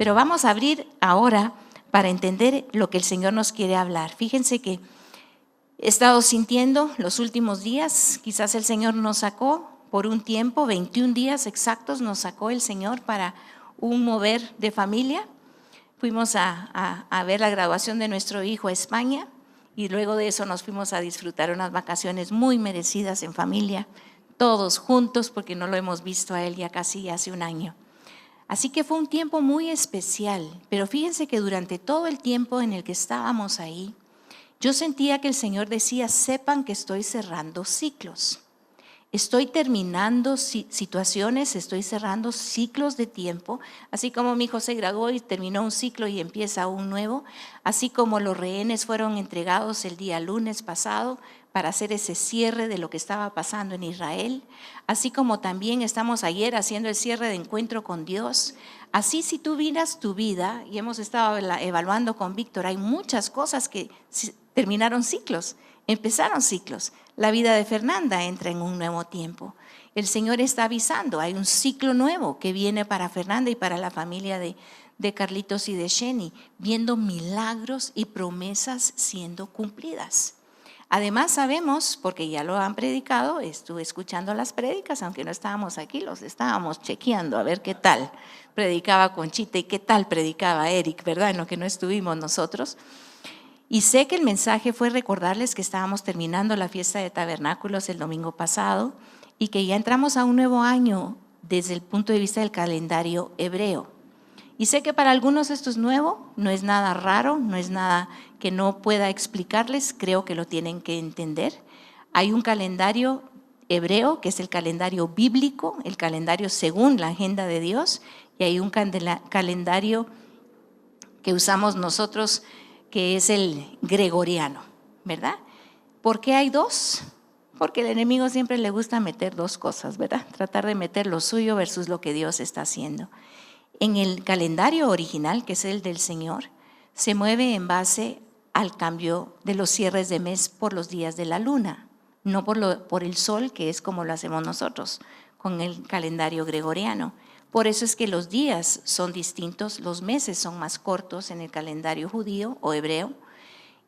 Pero vamos a abrir ahora para entender lo que el Señor nos quiere hablar. Fíjense que he estado sintiendo los últimos días, quizás el Señor nos sacó por un tiempo, 21 días exactos nos sacó el Señor para un mover de familia. Fuimos a ver la graduación de nuestro hijo a España y luego de eso nos fuimos a disfrutar unas vacaciones muy merecidas en familia, todos juntos porque no lo hemos visto a él ya casi hace un año. Así que fue un tiempo muy especial, pero fíjense que durante todo el tiempo en el que estábamos ahí, yo sentía que el Señor decía, sepan que estoy cerrando ciclos. Estoy terminando situaciones, estoy cerrando ciclos de tiempo, así como mi hijo se graduó y terminó un ciclo y empieza un nuevo, así como los rehenes fueron entregados el día lunes pasado para hacer ese cierre de lo que estaba pasando en Israel, así como también estamos ayer haciendo el cierre de encuentro con Dios. Así si tú miras tu vida, y hemos estado evaluando con Víctor, hay muchas cosas que terminaron ciclos, empezaron ciclos. La vida de Fernanda entra en un nuevo tiempo. El Señor está avisando, hay un ciclo nuevo que viene para Fernanda y para la familia de Carlitos y de Sheni, viendo milagros y promesas siendo cumplidas. Además sabemos, porque ya lo han predicado, estuve escuchando las prédicas, aunque no estábamos aquí, los estábamos chequeando a ver qué tal predicaba Conchita y qué tal predicaba Eric, ¿verdad? En lo que no estuvimos nosotros. Y sé que el mensaje fue recordarles que estábamos terminando la fiesta de tabernáculos el domingo pasado y que ya entramos a un nuevo año desde el punto de vista del calendario hebreo. Y sé que para algunos esto es nuevo, no es nada raro, no es nada que no pueda explicarles, creo que lo tienen que entender. Hay un calendario hebreo que es el calendario bíblico, el calendario según la agenda de Dios, y hay un calendario que usamos nosotros que es el gregoriano, ¿verdad? ¿Por qué hay dos? Porque el enemigo siempre le gusta meter dos cosas, ¿verdad? Tratar de meter lo suyo versus lo que Dios está haciendo. En el calendario original, que es el del Señor, se mueve en base al cambio de los cierres de mes por los días de la luna, no por el sol, que es como lo hacemos nosotros con el calendario gregoriano. Por eso es que los días son distintos, los meses son más cortos en el calendario judío o hebreo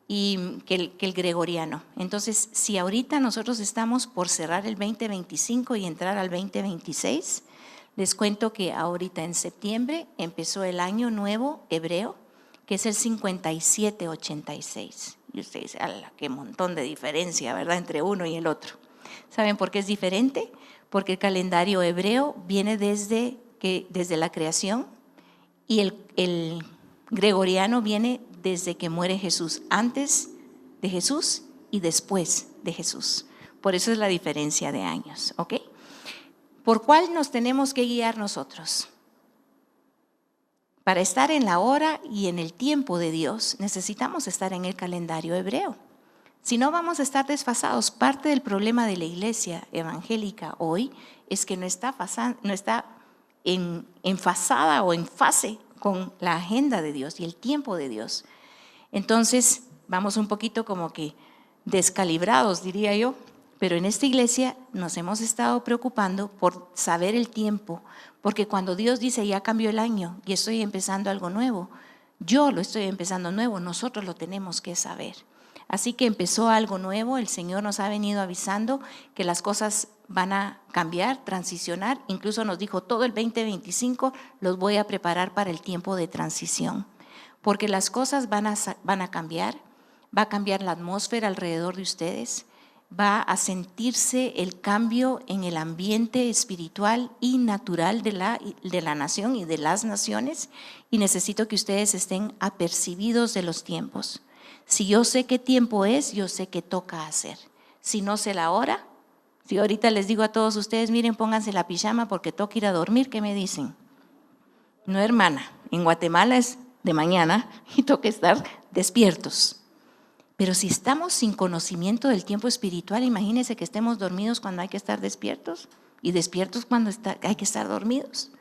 y que el gregoriano. Entonces, si ahorita nosotros estamos por cerrar el 2025 y entrar al 2026, les cuento que ahorita en septiembre empezó el año nuevo hebreo, que es el 5786. Y ustedes dicen, ¡ala, qué montón de diferencia!, ¿verdad?, entre uno y el otro. ¿Saben por qué es diferente? Porque el calendario hebreo viene desde la creación y el gregoriano viene desde que muere Jesús, antes de Jesús y después de Jesús. Por eso es la diferencia de años, ¿ok? ¿Por cuál nos tenemos que guiar nosotros? Para estar en la hora y en el tiempo de Dios, necesitamos estar en el calendario hebreo. Si no, vamos a estar desfasados. Parte del problema de la iglesia evangélica hoy es que no está enfasada o en fase con la agenda de Dios y el tiempo de Dios. Entonces, vamos un poquito como que descalibrados, diría yo. Pero en esta iglesia nos hemos estado preocupando por saber el tiempo, porque cuando Dios dice ya cambió el año y estoy empezando algo nuevo, yo lo estoy empezando nuevo, nosotros lo tenemos que saber. Así que empezó algo nuevo, el Señor nos ha venido avisando que las cosas van a cambiar, transicionar, incluso nos dijo todo el 2025 los voy a preparar para el tiempo de transición, porque las cosas van a cambiar, va a cambiar la atmósfera alrededor de ustedes, va a sentirse el cambio en el ambiente espiritual y natural de la nación y de las naciones, y necesito que ustedes estén apercibidos de los tiempos. Si yo sé qué tiempo es, yo sé qué toca hacer. Si no sé la hora, si ahorita les digo a todos ustedes, miren, pónganse la pijama porque toca ir a dormir, ¿qué me dicen? No, hermana, en Guatemala es de mañana y toca estar despiertos. Pero si estamos sin conocimiento del tiempo espiritual, imagínense que estemos dormidos cuando hay que estar despiertos y despiertos cuando hay que estar dormidos.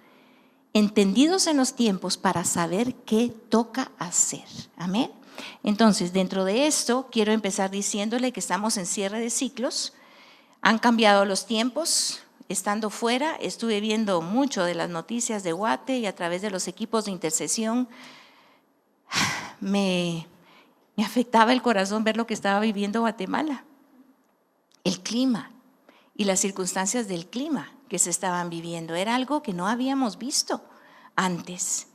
Entendidos en los tiempos para saber qué toca hacer. Amén. Entonces, dentro de esto, quiero empezar diciéndole que estamos en cierre de ciclos. Han cambiado los tiempos, estando fuera, estuve viendo mucho de las noticias de Guate y a través de los equipos de intercesión. Me afectaba el corazón ver lo que estaba viviendo Guatemala, el clima y las circunstancias del clima que se estaban viviendo. Era algo que no habíamos visto antes.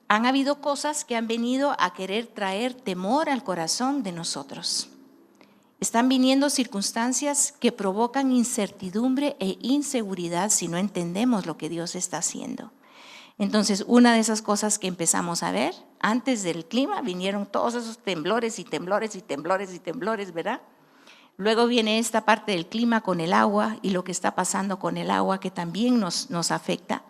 Han habido cosas que han venido a querer traer temor al corazón de nosotros. Están viniendo circunstancias que provocan incertidumbre e inseguridad si no entendemos lo que Dios está haciendo. Entonces, una de esas cosas que empezamos a ver, antes del clima vinieron todos esos temblores y temblores y temblores y temblores, ¿verdad? Luego viene esta parte del clima con el agua y lo que está pasando con el agua que también nos afecta.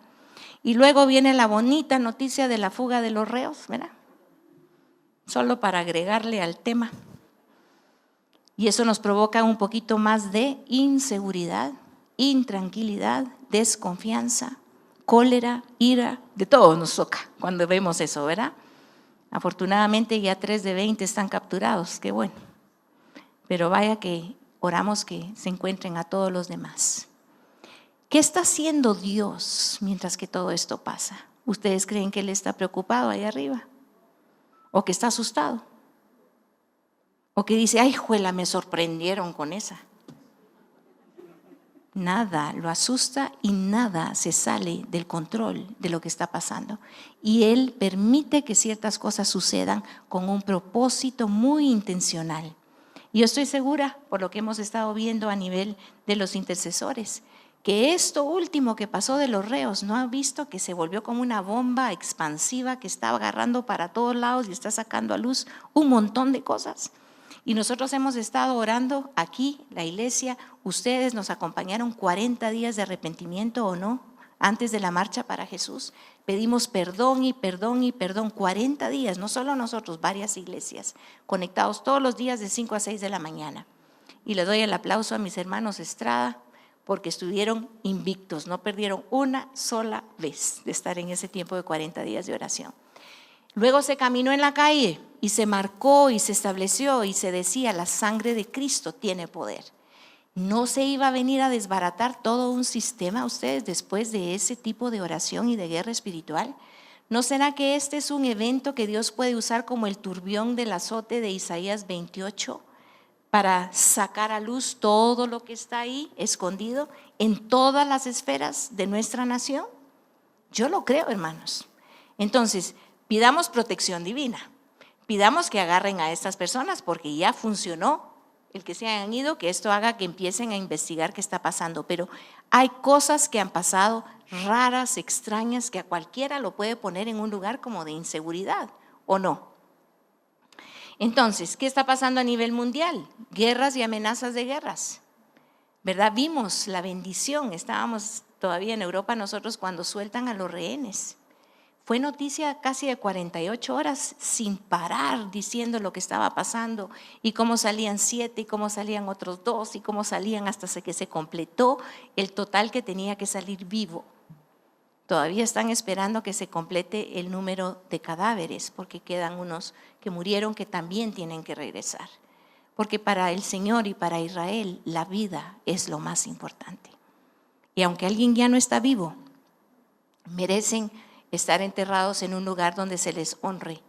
Y luego viene la bonita noticia de la fuga de los reos, ¿verdad? Solo para agregarle al tema. Y eso nos provoca un poquito más de inseguridad, intranquilidad, desconfianza, cólera, ira, de todo nos toca cuando vemos eso, ¿verdad? Afortunadamente ya 3 de 20 están capturados, qué bueno. Pero vaya que oramos que se encuentren a todos los demás. ¿Qué está haciendo Dios mientras que todo esto pasa? ¿Ustedes creen que Él está preocupado ahí arriba? ¿O que está asustado? ¿O que dice, ay, juela, me sorprendieron con esa? Nada lo asusta y nada se sale del control de lo que está pasando. Y Él permite que ciertas cosas sucedan con un propósito muy intencional. Y yo estoy segura, por lo que hemos estado viendo a nivel de los intercesores, que esto último que pasó de los reos, ¿no han visto que se volvió como una bomba expansiva que está agarrando para todos lados y está sacando a luz un montón de cosas? Y nosotros hemos estado orando aquí, la iglesia, ustedes nos acompañaron 40 días de arrepentimiento o no, antes de la marcha para Jesús. Pedimos perdón y perdón y perdón, 40 días, no solo nosotros, varias iglesias, conectados todos los días de 5 a 6 de la mañana. Y le doy el aplauso a mis hermanos Estrada, porque estuvieron invictos, no perdieron una sola vez de estar en ese tiempo de 40 días de oración. Luego se caminó en la calle y se marcó y se estableció y se decía, la sangre de Cristo tiene poder. ¿No se iba a venir a desbaratar todo un sistema ustedes después de ese tipo de oración y de guerra espiritual? ¿No será que este es un evento que Dios puede usar como el turbión del azote de Isaías 28 para sacar a luz todo lo que está ahí escondido en todas las esferas de nuestra nación? Yo lo creo, hermanos. Entonces, pidamos protección divina, pidamos que agarren a estas personas porque ya funcionó el que se hayan ido, que esto haga que empiecen a investigar qué está pasando. Pero hay cosas que han pasado raras, extrañas, que a cualquiera lo puede poner en un lugar como de inseguridad, ¿o no? Entonces, ¿qué está pasando a nivel mundial? Guerras y amenazas de guerras, ¿verdad? Vimos la bendición, estábamos todavía en Europa nosotros cuando sueltan a los rehenes. Fue noticia casi de 48 horas sin parar diciendo lo que estaba pasando y cómo salían 7 y cómo salían otros 2 y cómo salían hasta que se completó el total que tenía que salir vivo. Todavía están esperando que se complete el número de cadáveres porque quedan unos que murieron que también tienen que regresar. Porque para el Señor y para Israel la vida es lo más importante. Y aunque alguien ya no está vivo, merecen estar enterrados en un lugar donde se les honre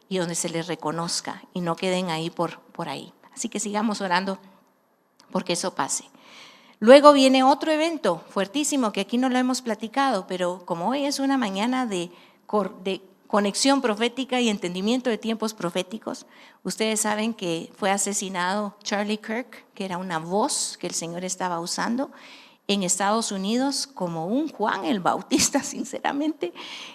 y donde se les reconozca y no queden ahí por ahí. Así que sigamos orando porque eso pase. Luego viene otro evento fuertísimo que aquí no lo hemos platicado, pero como hoy es una mañana de conexión profética y entendimiento de tiempos proféticos, ustedes saben que fue asesinado Charlie Kirk, que era una voz que el Señor estaba usando en Estados Unidos como un Juan el Bautista, sinceramente,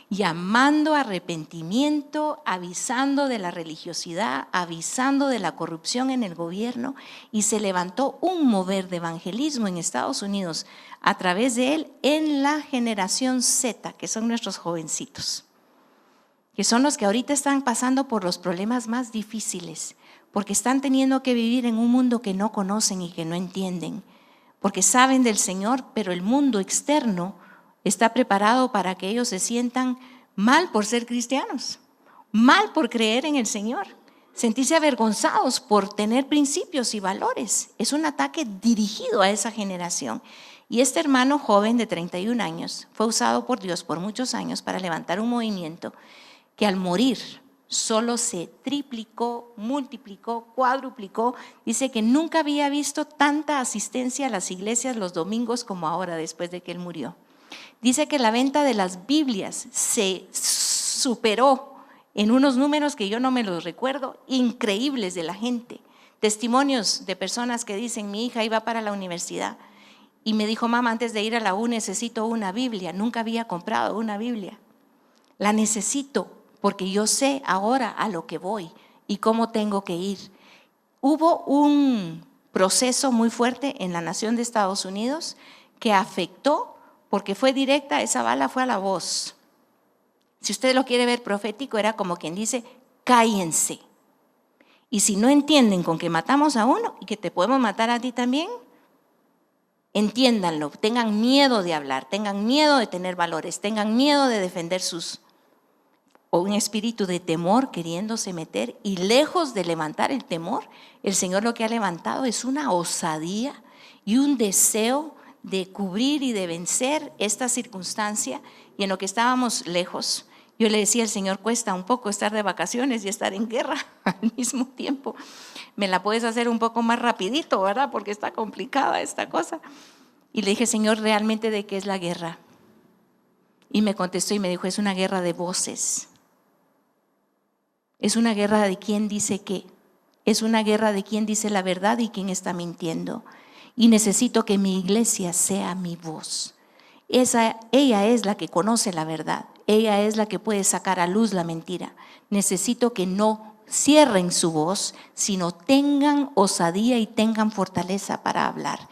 llamando a arrepentimiento, avisando de la religiosidad, avisando de la corrupción en el gobierno, y se levantó un mover de evangelismo en Estados Unidos a través de él en la generación Z, que son nuestros jovencitos, que son los que ahorita están pasando por los problemas más difíciles, porque están teniendo que vivir en un mundo que no conocen y que no entienden, porque saben del Señor, pero el mundo externo está preparado para que ellos se sientan mal por ser cristianos, mal por creer en el Señor. sentirse avergonzados por tener principios y valores. Es un ataque dirigido a esa generación. Y este hermano joven de 31 años fue usado por Dios por muchos años para levantar un movimiento que al morir solo se triplicó, multiplicó, cuadruplicó. Dice que nunca había visto tanta asistencia a las iglesias los domingos como ahora después de que él murió. Dice que la venta de las Biblias se superó en unos números que yo no me los recuerdo, increíbles de la gente. Testimonios de personas que dicen, mi hija iba para la universidad y me dijo, mamá, antes de ir a la U necesito una Biblia. Nunca había comprado una Biblia. La necesito porque yo sé ahora a lo que voy y cómo tengo que ir. Hubo un proceso muy fuerte en la nación de Estados Unidos que afectó, porque fue directa, esa bala fue a la voz. Si usted lo quiere ver profético, era como quien dice, cállense. Y si no entienden con que matamos a uno y que te podemos matar a ti también, entiéndanlo, tengan miedo de hablar, tengan miedo de tener valores, tengan miedo de defender o un espíritu de temor queriéndose meter, y lejos de levantar el temor, el Señor lo que ha levantado es una osadía y un deseo de cubrir y de vencer esta circunstancia. Y en lo que estábamos lejos, yo le decía al Señor, cuesta un poco estar de vacaciones y estar en guerra al mismo tiempo. Me la puedes hacer un poco más rapidito, ¿verdad? Porque está complicada esta cosa. Y le dije, Señor, ¿realmente de qué es la guerra? Y me contestó y me dijo, es una guerra de voces. Es una guerra de quién dice qué. Es una guerra de quién dice la verdad y quién está mintiendo. Y necesito que mi iglesia sea mi voz. Ella es la que conoce la verdad. Ella es la que puede sacar a luz la mentira. Necesito que no cierren su voz, sino tengan osadía y tengan fortaleza para hablar.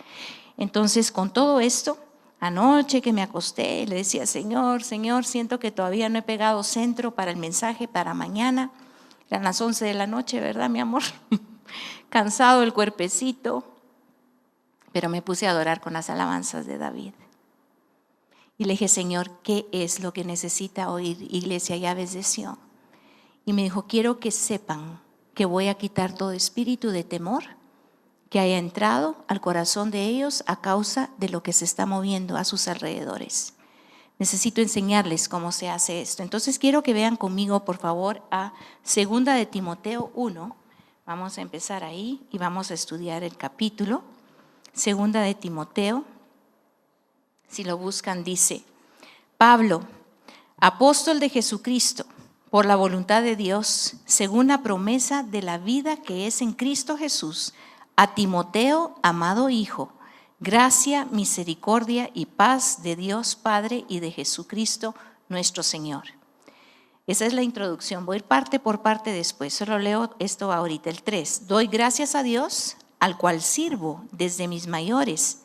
Entonces, con todo esto, anoche que me acosté, le decía, Señor, siento que todavía no he pegado centro para el mensaje para mañana. Eran las 11 de la noche, ¿verdad, mi amor? Cansado el cuerpecito, pero me puse a adorar con las alabanzas de David. Y le dije, Señor, ¿qué es lo que necesita oír Iglesia Llaves de Sion? Y me dijo, quiero que sepan que voy a quitar todo espíritu de temor que haya entrado al corazón de ellos a causa de lo que se está moviendo a sus alrededores. Necesito enseñarles cómo se hace esto. Entonces quiero que vean conmigo, por favor, a 2 de Timoteo 1. Vamos a empezar ahí y vamos a estudiar el capítulo. 2 de Timoteo, si lo buscan, dice, Pablo, apóstol de Jesucristo, por la voluntad de Dios, según la promesa de la vida que es en Cristo Jesús, a Timoteo, amado hijo, gracia, misericordia y paz de Dios Padre y de Jesucristo nuestro Señor. Esa es la introducción. Voy a ir parte por parte después. Solo leo esto ahorita, el 3. Doy gracias a Dios, al cual sirvo desde mis mayores,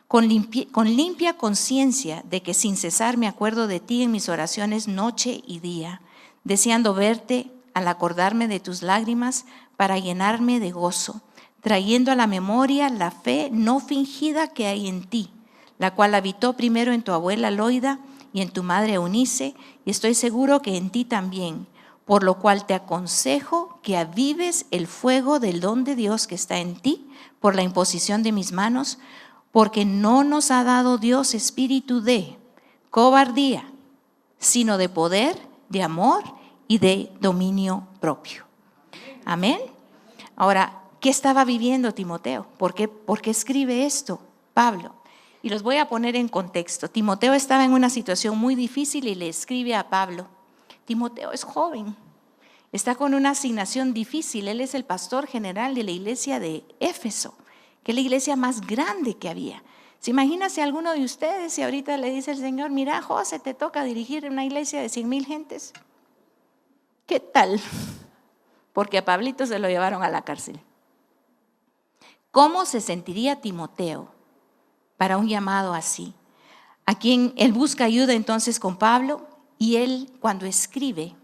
con limpia conciencia de que sin cesar me acuerdo de ti en mis oraciones noche y día, deseando verte al acordarme de tus lágrimas para llenarme de gozo, trayendo a la memoria la fe no fingida que hay en ti, la cual habitó primero en tu abuela Loida y en tu madre Eunice, y estoy seguro que en ti también, por lo cual te aconsejo que avives el fuego del don de Dios que está en ti por la imposición de mis manos, porque no nos ha dado Dios espíritu de cobardía, sino de poder, de amor y de dominio propio. Amén. Ahora, ¿qué estaba viviendo Timoteo? ¿Por qué escribe esto Pablo? Y los voy a poner en contexto. Timoteo estaba en una situación muy difícil y le escribe a Pablo. Timoteo es joven, está con una asignación difícil. Él es el pastor general de la iglesia de Éfeso, que es la iglesia más grande que había. ¿Se imagina si alguno de ustedes, si ahorita le dice el Señor, mira, José, te toca dirigir una iglesia de 100,000 gentes? ¿Qué tal? Porque a Pablito se lo llevaron a la cárcel. ¿Cómo se sentiría Timoteo para un llamado así? A quien él busca ayuda entonces con Pablo, y él cuando escribe,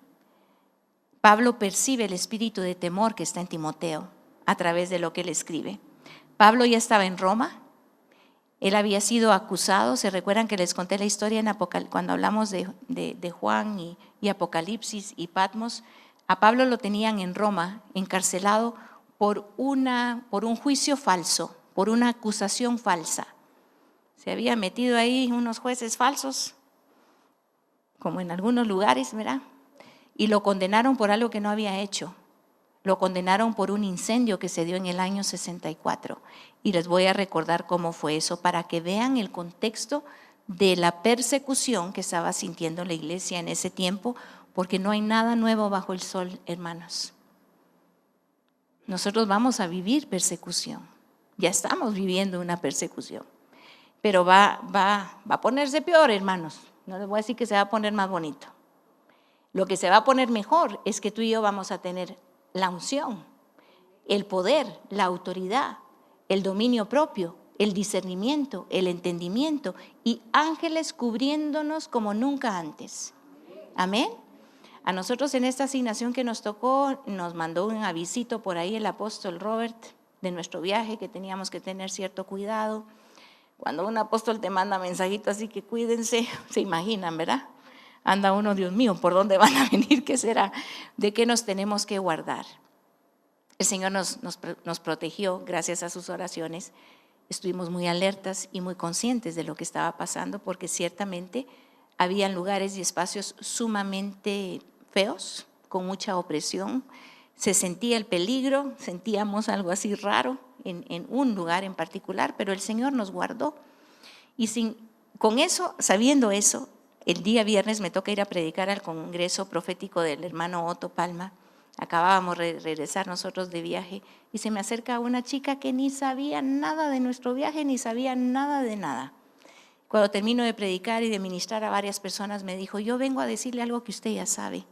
Pablo percibe el espíritu de temor que está en Timoteo a través de lo que él escribe. Pablo ya estaba en Roma, él había sido acusado. ¿Se recuerdan que les conté la historia cuando hablamos de Juan y Apocalipsis y Patmos? A Pablo lo tenían en Roma, encarcelado por un juicio falso, por una acusación falsa. Se había metido ahí unos jueces falsos, como en algunos lugares, ¿verdad? Y lo condenaron por algo que no había hecho. Lo condenaron por un incendio que se dio en el año 64. Y les voy a recordar cómo fue eso para que vean el contexto de la persecución que estaba sintiendo la iglesia en ese tiempo, porque no hay nada nuevo bajo el sol, hermanos. Nosotros vamos a vivir persecución. Ya estamos viviendo una persecución. Pero va a ponerse peor, hermanos. No les voy a decir que se va a poner más bonito. Lo que se va a poner mejor es que tú y yo vamos a tener la unción, el poder, la autoridad, el dominio propio, el discernimiento, el entendimiento y ángeles cubriéndonos como nunca antes. Amén. A nosotros en esta asignación que nos tocó, nos mandó un avisito por ahí el apóstol Robert de nuestro viaje, que teníamos que tener cierto cuidado. Cuando un apóstol te manda mensajito así que cuídense, se imaginan, ¿verdad? Anda uno, Dios mío, ¿por dónde van a venir? ¿Qué será? ¿De qué nos tenemos que guardar? El Señor nos protegió gracias a sus oraciones. Estuvimos muy alertas y muy conscientes de lo que estaba pasando, porque ciertamente habían lugares y espacios sumamente feos, con mucha opresión. Se sentía el peligro, sentíamos algo así raro en un lugar en particular, pero el Señor nos guardó. Y con eso, sabiendo eso, el día viernes me toca ir a predicar al congreso profético del hermano Otto Palma. Acabábamos de regresar nosotros de viaje y se me acerca una chica que ni sabía nada de nuestro viaje, ni sabía nada de nada. Cuando termino de predicar y de ministrar a varias personas, me dijo: yo vengo a decirle algo que usted ya sabe,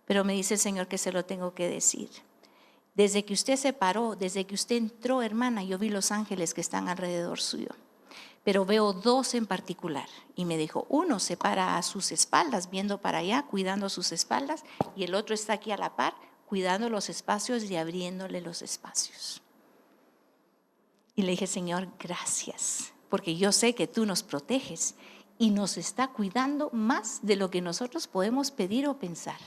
pero me dice el Señor que se lo tengo que decir. Desde que usted se paró, desde que usted entró, hermana, yo vi los ángeles que están alrededor suyo, pero veo dos en particular. Y me dijo: uno se para a sus espaldas, viendo para allá, cuidando sus espaldas, y el otro está aquí a la par, cuidando los espacios y abriéndole los espacios. Y le dije: Señor, gracias, porque yo sé que tú nos proteges y nos está cuidando más de lo que nosotros podemos pedir o pensar.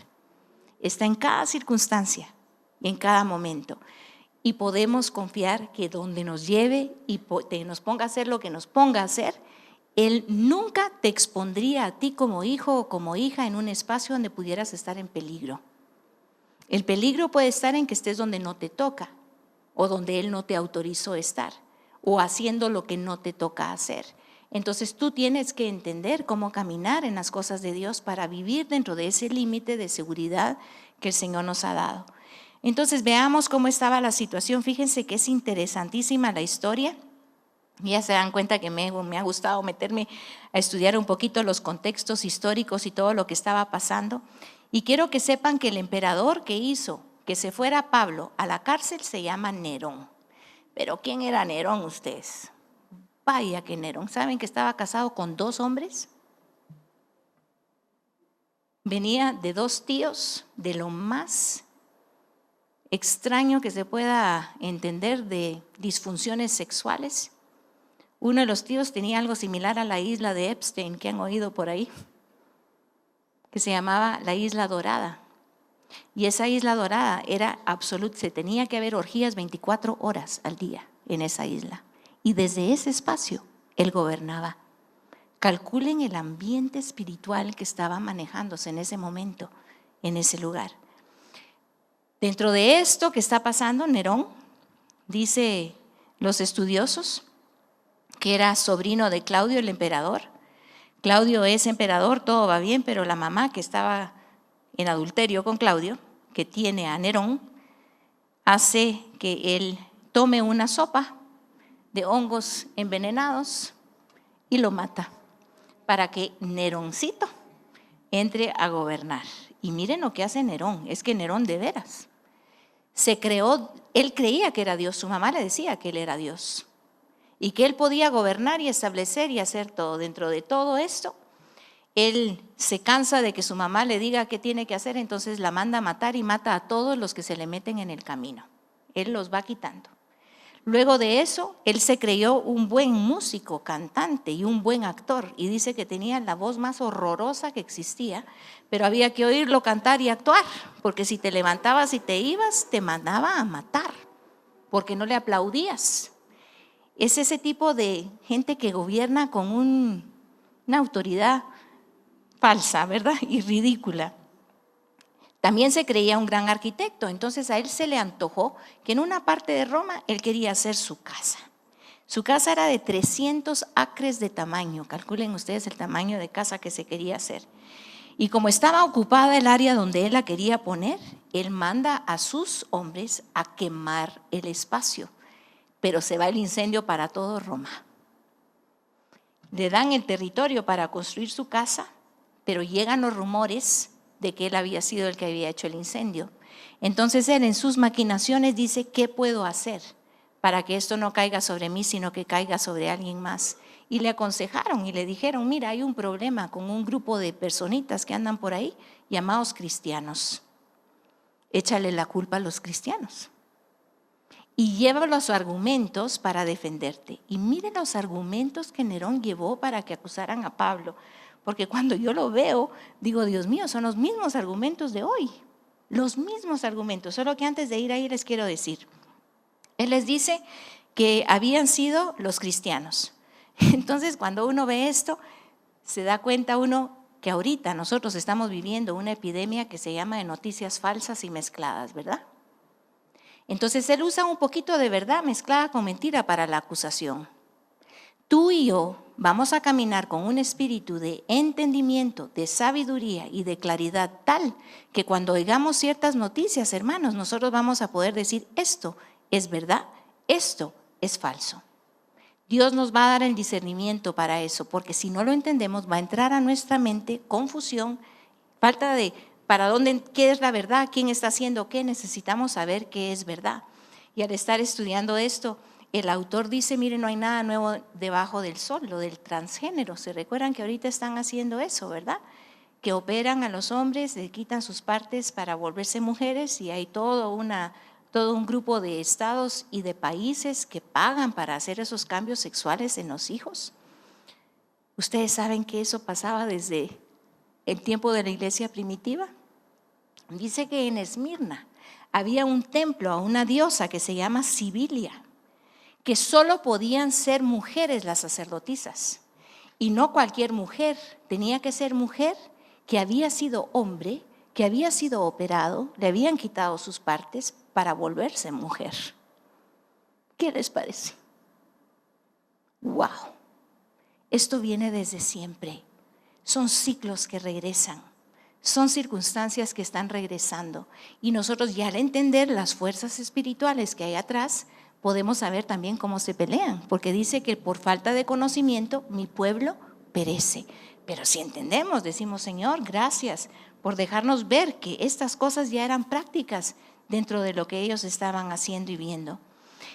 Está en cada circunstancia y en cada momento. Y podemos confiar que donde nos lleve y nos ponga a hacer lo que nos ponga a hacer, Él nunca te expondría a ti como hijo o como hija en un espacio donde pudieras estar en peligro. El peligro puede estar en que estés donde no te toca, o donde Él no te autorizó estar, o haciendo lo que no te toca hacer. Entonces tú tienes que entender cómo caminar en las cosas de Dios para vivir dentro de ese límite de seguridad que el Señor nos ha dado. Entonces veamos cómo estaba la situación. Fíjense que es interesantísima la historia. Ya se dan cuenta que me ha gustado meterme a estudiar un poquito los contextos históricos y todo lo que estaba pasando. Y quiero que sepan que el emperador que hizo que se fuera Pablo a la cárcel se llama Nerón. Pero ¿quién era Nerón ustedes? Vaya que Nerón. ¿Saben que estaba casado con 2 hombres? Venía de 2 tíos, de lo más extraño que se pueda entender, de disfunciones sexuales. Uno de los tíos tenía algo similar a la isla de Epstein, que han oído por ahí, que se llamaba la Isla Dorada. Y esa Isla Dorada era absoluta, se tenía que haber orgías 24 horas al día en esa isla. Y desde ese espacio él gobernaba. Calculen el ambiente espiritual que estaba manejándose en ese momento, en ese lugar. Dentro de esto que está pasando, Nerón, dice los estudiosos, que era sobrino de Claudio el emperador. Claudio es emperador, todo va bien, pero la mamá, que estaba en adulterio con Claudio, que tiene a Nerón, hace que él tome una sopa de hongos envenenados y lo mata para que Neroncito entre a gobernar. Y miren lo que hace Nerón, es que Nerón de veras se creó, él creía que era Dios, su mamá le decía que él era Dios y que él podía gobernar y establecer y hacer todo. Dentro de todo esto, él se cansa de que su mamá le diga qué tiene que hacer, entonces la manda a matar y mata a todos los que se le meten en el camino. Él los va quitando. Luego de eso, él se creyó un buen músico, cantante y un buen actor. Y dice que tenía la voz más horrorosa que existía, pero había que oírlo cantar y actuar, porque si te levantabas y te ibas, te mandaba a matar, porque no le aplaudías. Es ese tipo de gente que gobierna con una autoridad falsa, ¿verdad? Y ridícula. También se creía un gran arquitecto, entonces a él se le antojó que en una parte de Roma él quería hacer su casa. Su casa era de 300 acres de tamaño, calculen ustedes el tamaño de casa que se quería hacer. Y como estaba ocupada el área donde él la quería poner, él manda a sus hombres a quemar el espacio, pero se va el incendio para todo Roma. Le dan el territorio para construir su casa, pero llegan los rumores de que él había sido el que había hecho el incendio. Entonces él en sus maquinaciones dice, ¿qué puedo hacer para que esto no caiga sobre mí, sino que caiga sobre alguien más? Y le aconsejaron y le dijeron, mira, hay un problema con un grupo de personitas que andan por ahí llamados cristianos. Échale la culpa a los cristianos y lleva los argumentos para defenderte. Y miren los argumentos que Nerón llevó para que acusaran a Pablo. Porque cuando yo lo veo, digo, Dios mío, son los mismos argumentos de hoy. Los mismos argumentos, solo que antes de ir ahí les quiero decir. Él les dice que habían sido los cristianos. Entonces, cuando uno ve esto, se da cuenta uno que ahorita nosotros estamos viviendo una epidemia que se llama de noticias falsas y mezcladas, ¿verdad? Entonces, él usa un poquito de verdad mezclada con mentira para la acusación. Tú y yo vamos a caminar con un espíritu de entendimiento, de sabiduría y de claridad tal que cuando oigamos ciertas noticias, hermanos, nosotros vamos a poder decir esto es verdad, esto es falso. Dios nos va a dar el discernimiento para eso, porque si no lo entendemos va a entrar a nuestra mente confusión, falta de para dónde, qué es la verdad, quién está haciendo qué, necesitamos saber qué es verdad. Y al estar estudiando esto, el autor dice, miren, no hay nada nuevo debajo del sol, lo del transgénero. ¿Se recuerdan que ahorita están haciendo eso, verdad? Que operan a los hombres, le quitan sus partes para volverse mujeres y hay todo un grupo de estados y de países que pagan para hacer esos cambios sexuales en los hijos. Ustedes saben que eso pasaba desde el tiempo de la iglesia primitiva. Dice que en Esmirna había un templo a una diosa que se llama Sibilia, que solo podían ser mujeres las sacerdotisas. Y no cualquier mujer, tenía que ser mujer que había sido hombre, que había sido operado, le habían quitado sus partes para volverse mujer. ¿Qué les parece? ¡Wow! Esto viene desde siempre. Son ciclos que regresan, son circunstancias que están regresando. Y nosotros ya al entender las fuerzas espirituales que hay atrás, podemos saber también cómo se pelean, porque dice que por falta de conocimiento mi pueblo perece. Pero si entendemos, decimos, Señor, gracias por dejarnos ver que estas cosas ya eran prácticas dentro de lo que ellos estaban haciendo y viendo.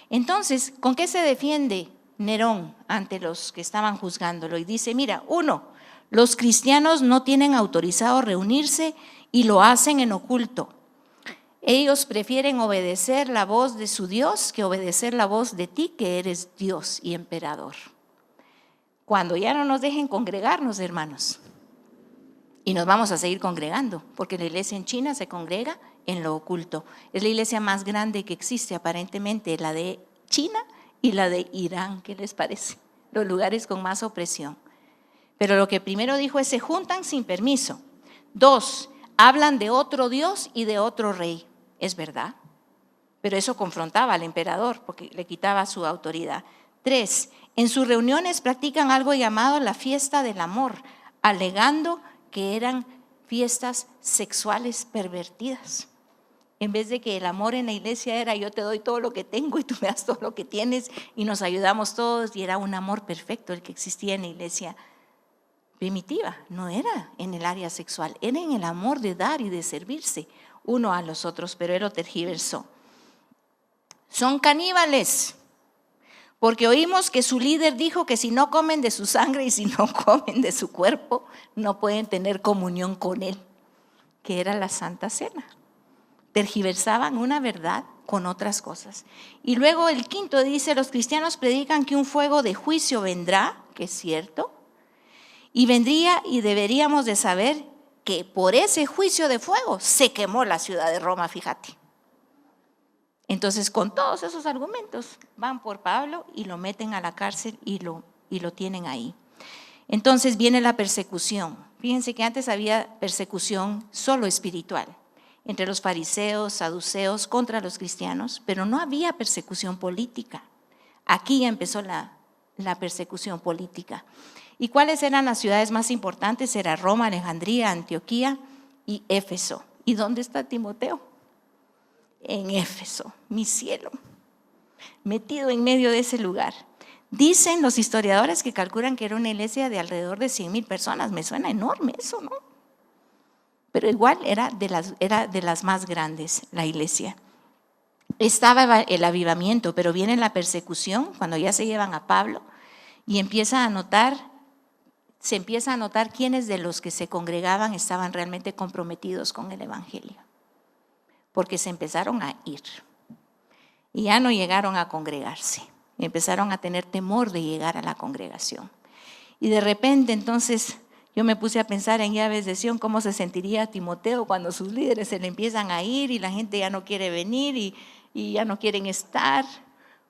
Entonces, ¿con qué se defiende Nerón ante los que estaban juzgándolo? Y dice, mira, 1, los cristianos no tienen autorizado reunirse y lo hacen en oculto. Ellos prefieren obedecer la voz de su Dios que obedecer la voz de ti, que eres Dios y emperador. Cuando ya no nos dejen congregarnos, hermanos, y nos vamos a seguir congregando, porque la iglesia en China se congrega en lo oculto. Es la iglesia más grande que existe aparentemente, la de China y la de Irán. ¿Qué les parece? Los lugares con más opresión. Pero lo que primero dijo es, se juntan sin permiso. 2, hablan de otro Dios y de otro rey. Es verdad, pero eso confrontaba al emperador porque le quitaba su autoridad. 3, en sus reuniones practican algo llamado la fiesta del amor, alegando que eran fiestas sexuales pervertidas. En vez de que el amor en la iglesia era yo te doy todo lo que tengo y tú me das todo lo que tienes y nos ayudamos todos, y era un amor perfecto el que existía en la iglesia primitiva. No era en el área sexual, era en el amor de dar y de servirse uno a los otros, pero él lo tergiversó. Son caníbales, porque oímos que su líder dijo que si no comen de su sangre y si no comen de su cuerpo, no pueden tener comunión con él, que era la Santa Cena. tergiversaban una verdad con otras cosas. Y luego el quinto dice, los cristianos predican que un fuego de juicio vendrá, que es cierto, y vendría y deberíamos de saber que por ese juicio de fuego se quemó la ciudad de Roma, fíjate. Entonces, con todos esos argumentos, van por Pablo y lo meten a la cárcel y lo tienen ahí. Entonces viene la persecución. Fíjense que antes había persecución solo espiritual, entre los fariseos, saduceos, contra los cristianos, pero no había persecución política. Aquí ya empezó la persecución política. ¿Y cuáles eran las ciudades más importantes? Era Roma, Alejandría, Antioquía y Éfeso. ¿Y dónde está Timoteo? En Éfeso, mi cielo, metido en medio de ese lugar. Dicen los historiadores que calculan que era una iglesia de alrededor de 100,000 personas. Me suena enorme eso, ¿no? Pero igual era de las más grandes la iglesia. Estaba el avivamiento, pero viene la persecución cuando ya se llevan a Pablo y se empieza a notar quiénes de los que se congregaban estaban realmente comprometidos con el evangelio. Porque se empezaron a ir y ya no llegaron a congregarse, empezaron a tener temor de llegar a la congregación. Y de repente entonces yo me puse a pensar en Llaves de Sion, cómo se sentiría Timoteo cuando sus líderes se le empiezan a ir y la gente ya no quiere venir y ya no quieren estar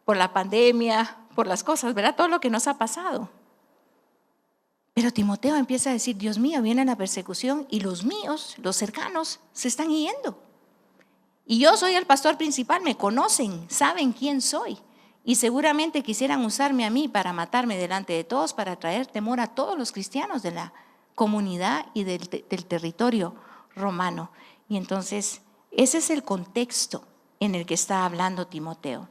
por la pandemia, por las cosas, ¿verdad? Todo lo que nos ha pasado. Pero Timoteo empieza a decir, Dios mío, viene la persecución y los míos, los cercanos, se están yendo. Y yo soy el pastor principal, me conocen, saben quién soy. Y seguramente quisieran usarme a mí para matarme delante de todos, para traer temor a todos los cristianos de la comunidad y del territorio romano. Y entonces, ese es el contexto en el que está hablando Timoteo.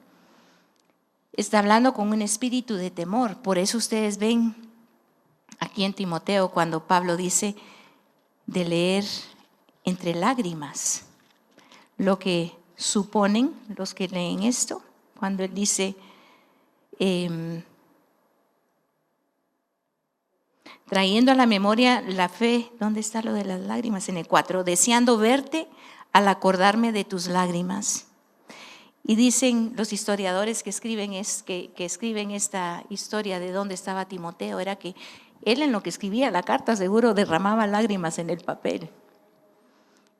Está hablando con un espíritu de temor. Por eso ustedes ven aquí en Timoteo cuando Pablo dice de leer entre lágrimas lo que suponen los que leen esto, cuando él dice, trayendo a la memoria la fe, ¿dónde está lo de las lágrimas? En el 4, deseando verte al acordarme de tus lágrimas. Y dicen los historiadores que escriben esta historia de dónde estaba Timoteo, era que él en lo que escribía la carta seguro derramaba lágrimas en el papel.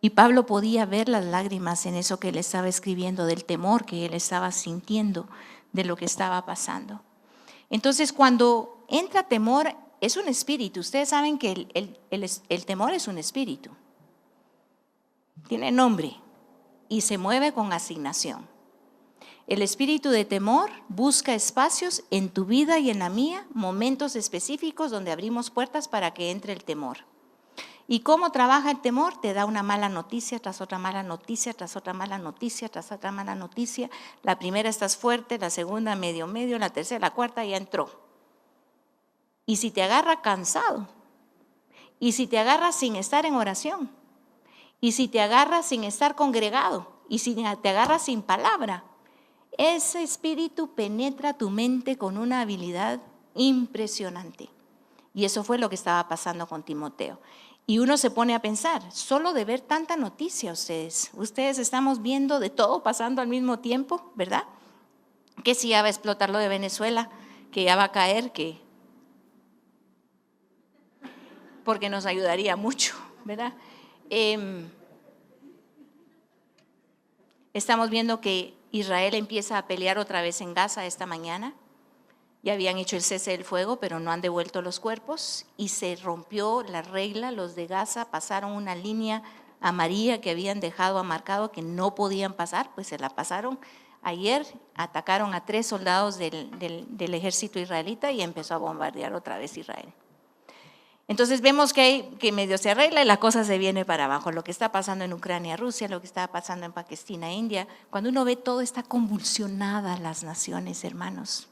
Y Pablo podía ver las lágrimas en eso que él estaba escribiendo, del temor que él estaba sintiendo de lo que estaba pasando. Entonces, cuando entra temor, es un espíritu. Ustedes saben que el temor es un espíritu. Tiene nombre y se mueve con asignación. El espíritu de temor busca espacios en tu vida y en la mía, momentos específicos donde abrimos puertas para que entre el temor. ¿Y cómo trabaja el temor? Te da una mala noticia tras otra mala noticia, tras otra mala noticia, tras otra mala noticia. La primera estás fuerte, la segunda medio, la tercera, la cuarta ya entró. Y si te agarra cansado, y si te agarra sin estar en oración, y si te agarra sin estar congregado, y si te agarra sin palabra, ese espíritu penetra tu mente con una habilidad impresionante. Y eso fue lo que estaba pasando con Timoteo. Y uno se pone a pensar, solo de ver tanta noticia ustedes estamos viendo de todo pasando al mismo tiempo, ¿verdad? Que si ya va a explotar lo de Venezuela, que ya va a caer, porque nos ayudaría mucho, ¿verdad? Estamos viendo que Israel empieza a pelear otra vez en Gaza esta mañana. Ya habían hecho el cese del fuego, pero no han devuelto los cuerpos y se rompió la regla. Los de Gaza pasaron una línea amarilla que habían dejado marcado que no podían pasar, pues se la pasaron. Ayer atacaron a 3 soldados del ejército israelita y empezó a bombardear otra vez Israel. Entonces vemos que medio se arregla y la cosa se viene para abajo. Lo que está pasando en Ucrania, Rusia, lo que está pasando en Pakistán, India. Cuando uno ve todo, está convulsionada las naciones, hermanos.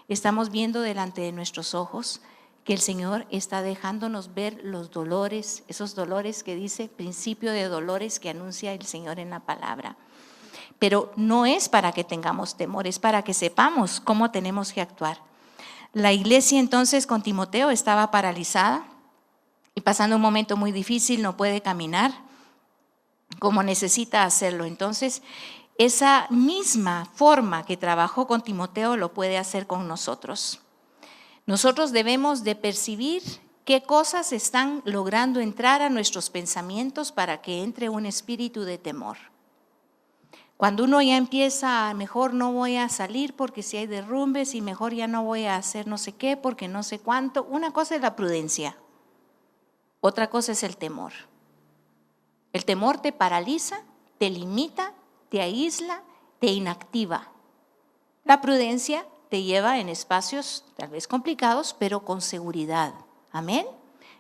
Estamos viendo delante de nuestros ojos que el Señor está dejándonos ver los dolores, esos dolores que dice, principio de dolores que anuncia el Señor en la palabra. Pero no es para que tengamos temor, es para que sepamos cómo tenemos que actuar. La iglesia entonces con Timoteo estaba paralizada y pasando un momento muy difícil, no puede caminar. como necesita hacerlo. Entonces, esa misma forma que trabajó con Timoteo lo puede hacer con nosotros. Nosotros debemos de percibir qué cosas están logrando entrar a nuestros pensamientos para que entre un espíritu de temor. Cuando uno ya empieza, mejor no voy a salir porque si hay derrumbes y mejor ya no voy a hacer no sé qué porque no sé cuánto. Una cosa es la prudencia, otra cosa es el temor. El temor te paraliza, te limita, te aísla, te inactiva. La prudencia te lleva en espacios tal vez complicados, pero con seguridad. Amén.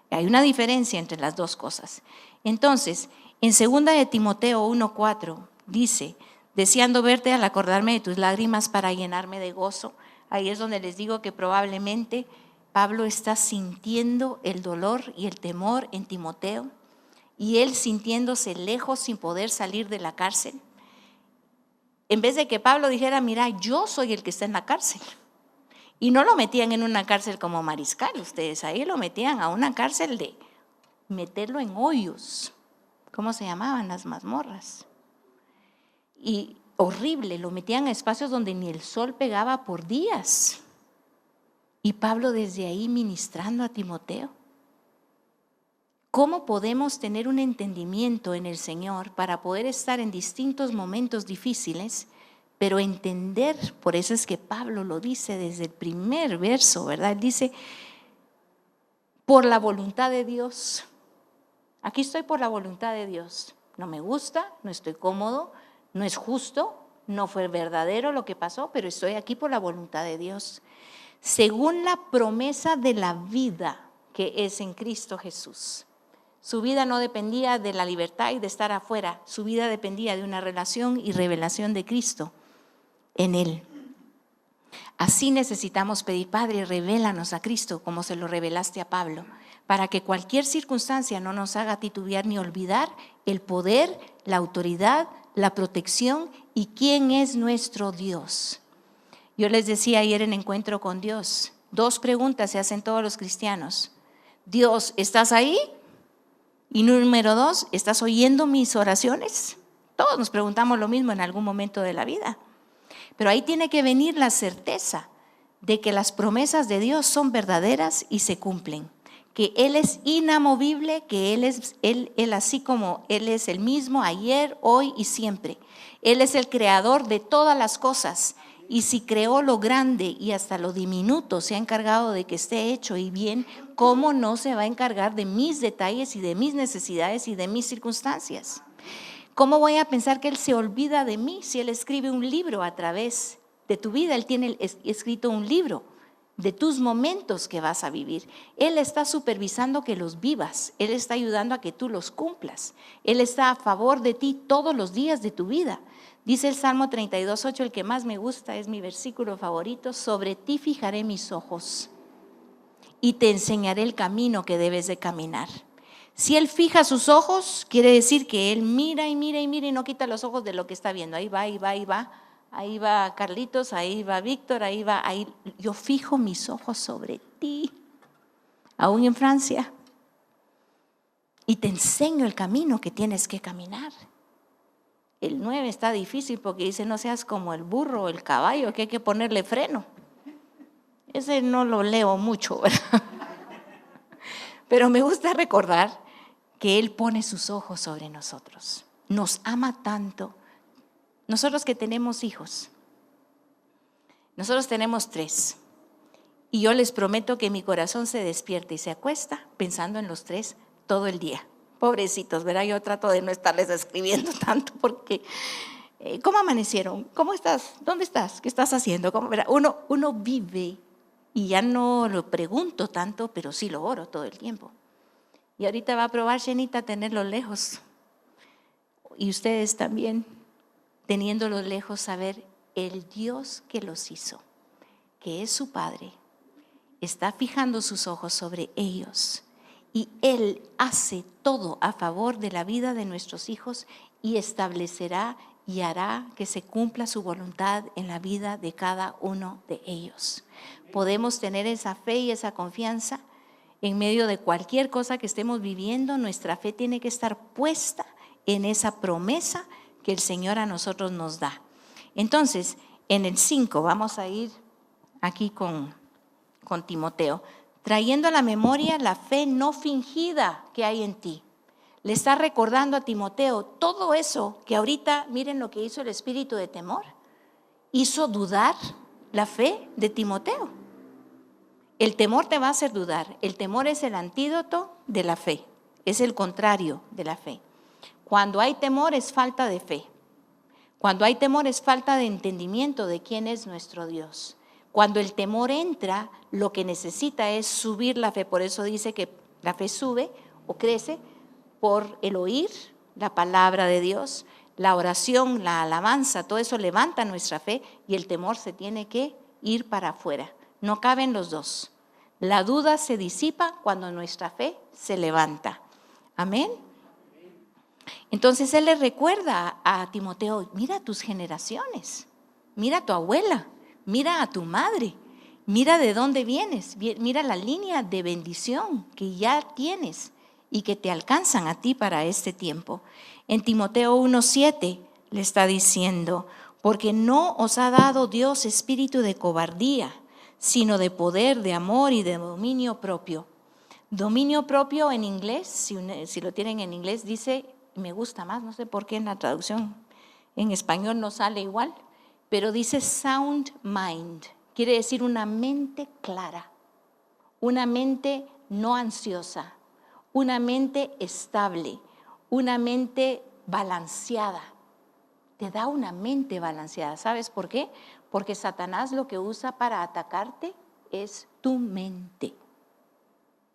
Hay una diferencia entre las dos cosas. Entonces, en 2 de Timoteo 1:4 dice, deseando verte al acordarme de tus lágrimas para llenarme de gozo. Ahí es donde les digo que probablemente Pablo está sintiendo el dolor y el temor en Timoteo, y él sintiéndose lejos sin poder salir de la cárcel. En vez de que Pablo dijera, mira, yo soy el que está en la cárcel. Y no lo metían en una cárcel como mariscal, ustedes, ahí lo metían a una cárcel de meterlo en hoyos. ¿Cómo se llamaban? Las mazmorras. Y horrible, lo metían a espacios donde ni el sol pegaba por días. Y Pablo desde ahí ministrando a Timoteo. ¿Cómo podemos tener un entendimiento en el Señor para poder estar en distintos momentos difíciles, pero entender? Por eso es que Pablo lo dice desde el primer verso, ¿verdad? Él dice, por la voluntad de Dios. Aquí estoy por la voluntad de Dios. No me gusta, no estoy cómodo, no es justo, no fue verdadero lo que pasó, pero estoy aquí por la voluntad de Dios. Según la promesa de la vida que es en Cristo Jesús. Su vida no dependía de la libertad y de estar afuera. Su vida dependía de una relación y revelación de Cristo en él. Así necesitamos pedir, Padre, revélanos a Cristo como se lo revelaste a Pablo, para que cualquier circunstancia no nos haga titubear ni olvidar el poder, la autoridad, la protección y quién es nuestro Dios. Yo les decía ayer en Encuentro con Dios, 2 preguntas se hacen todos los cristianos. Dios, ¿estás ahí? Y número 2, ¿estás oyendo mis oraciones? Todos nos preguntamos lo mismo en algún momento de la vida. Pero ahí tiene que venir la certeza de que las promesas de Dios son verdaderas y se cumplen. Que Él es inamovible, que Él así como Él es el mismo ayer, hoy y siempre. Él es el creador de todas las cosas. Y si creó lo grande y hasta lo diminuto, se ha encargado de que esté hecho y bien, ¿cómo no se va a encargar de mis detalles y de mis necesidades y de mis circunstancias? ¿Cómo voy a pensar que Él se olvida de mí si Él escribe un libro a través de tu vida? Él tiene escrito un libro de tus momentos que vas a vivir. Él está supervisando que los vivas. Él está ayudando a que tú los cumplas. Él está a favor de ti todos los días de tu vida. Dice el Salmo 32:8, el que más me gusta, es mi versículo favorito, sobre ti fijaré mis ojos y te enseñaré el camino que debes de caminar. Si Él fija sus ojos, quiere decir que Él mira y mira y mira y no quita los ojos de lo que está viendo. Ahí va, ahí va, ahí va. Ahí va Carlitos, ahí va Víctor, ahí va, ahí. Yo fijo mis ojos sobre ti, aún en Francia, y te enseño el camino que tienes que caminar. El 9 está difícil porque dice, no seas como el burro o el caballo, que hay que ponerle freno. Ese no lo leo mucho, ¿verdad? Pero me gusta recordar que Él pone sus ojos sobre nosotros. Nos ama tanto. Nosotros que tenemos hijos, nosotros tenemos 3. Y yo les prometo que mi corazón se despierta y se acuesta pensando en los 3 todo el día. Pobrecitos, ¿verdad? Yo trato de no estarles escribiendo tanto porque, ¿cómo amanecieron? ¿Cómo estás? ¿Dónde estás? ¿Qué estás haciendo? ¿Cómo? Uno vive y ya no lo pregunto tanto, pero sí lo oro todo el tiempo. Y ahorita va a probar Shenita tenerlos lejos. Y ustedes también, teniéndolos lejos, saber el Dios que los hizo, que es su Padre, está fijando sus ojos sobre ellos. Y Él hace todo a favor de la vida de nuestros hijos y establecerá y hará que se cumpla su voluntad en la vida de cada uno de ellos. Podemos tener esa fe y esa confianza en medio de cualquier cosa que estemos viviendo. Nuestra fe tiene que estar puesta en esa promesa que el Señor a nosotros nos da. Entonces, en el 5, vamos a ir aquí con Timoteo, trayendo a la memoria la fe no fingida que hay en ti. Le está recordando a Timoteo todo eso que ahorita, miren lo que hizo el espíritu de temor, hizo dudar la fe de Timoteo. El temor te va a hacer dudar. El temor es el antídoto de la fe, es el contrario de la fe. Cuando hay temor es falta de fe. Cuando hay temor es falta de entendimiento de quién es nuestro Dios. Cuando el temor entra, lo que necesita es subir la fe. Por eso dice que la fe sube o crece por el oír la palabra de Dios, la oración, la alabanza, todo eso levanta nuestra fe y el temor se tiene que ir para afuera. No caben los dos. La duda se disipa cuando nuestra fe se levanta. Amén. Entonces él le recuerda a Timoteo, mira tus generaciones, mira a tu abuela, mira a tu madre, mira de dónde vienes, mira la línea de bendición que ya tienes y que te alcanzan a ti para este tiempo. En Timoteo 1:7 le está diciendo, porque no os ha dado Dios espíritu de cobardía, sino de poder, de amor y de dominio propio. Dominio propio en inglés, si lo tienen en inglés, dice, me gusta más, no sé por qué en la traducción en español no sale igual, pero dice sound mind, quiere decir una mente clara, una mente no ansiosa, una mente estable, una mente balanceada. Te da una mente balanceada. ¿Sabes por qué? Porque Satanás lo que usa para atacarte es tu mente.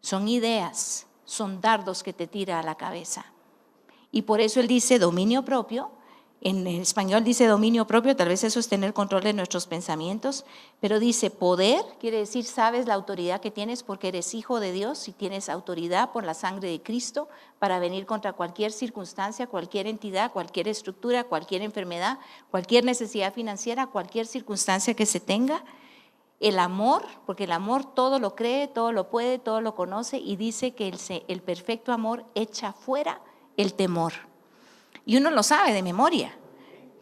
Son ideas, son dardos que te tira a la cabeza. Y por eso él dice dominio propio. En español dice dominio propio, tal vez eso es tener control de nuestros pensamientos, pero dice poder, quiere decir sabes la autoridad que tienes porque eres hijo de Dios y tienes autoridad por la sangre de Cristo para venir contra cualquier circunstancia, cualquier entidad, cualquier estructura, cualquier enfermedad, cualquier necesidad financiera, cualquier circunstancia que se tenga. El amor, porque el amor todo lo cree, todo lo puede, todo lo conoce y dice que el perfecto amor echa fuera el temor. Y uno lo sabe de memoria,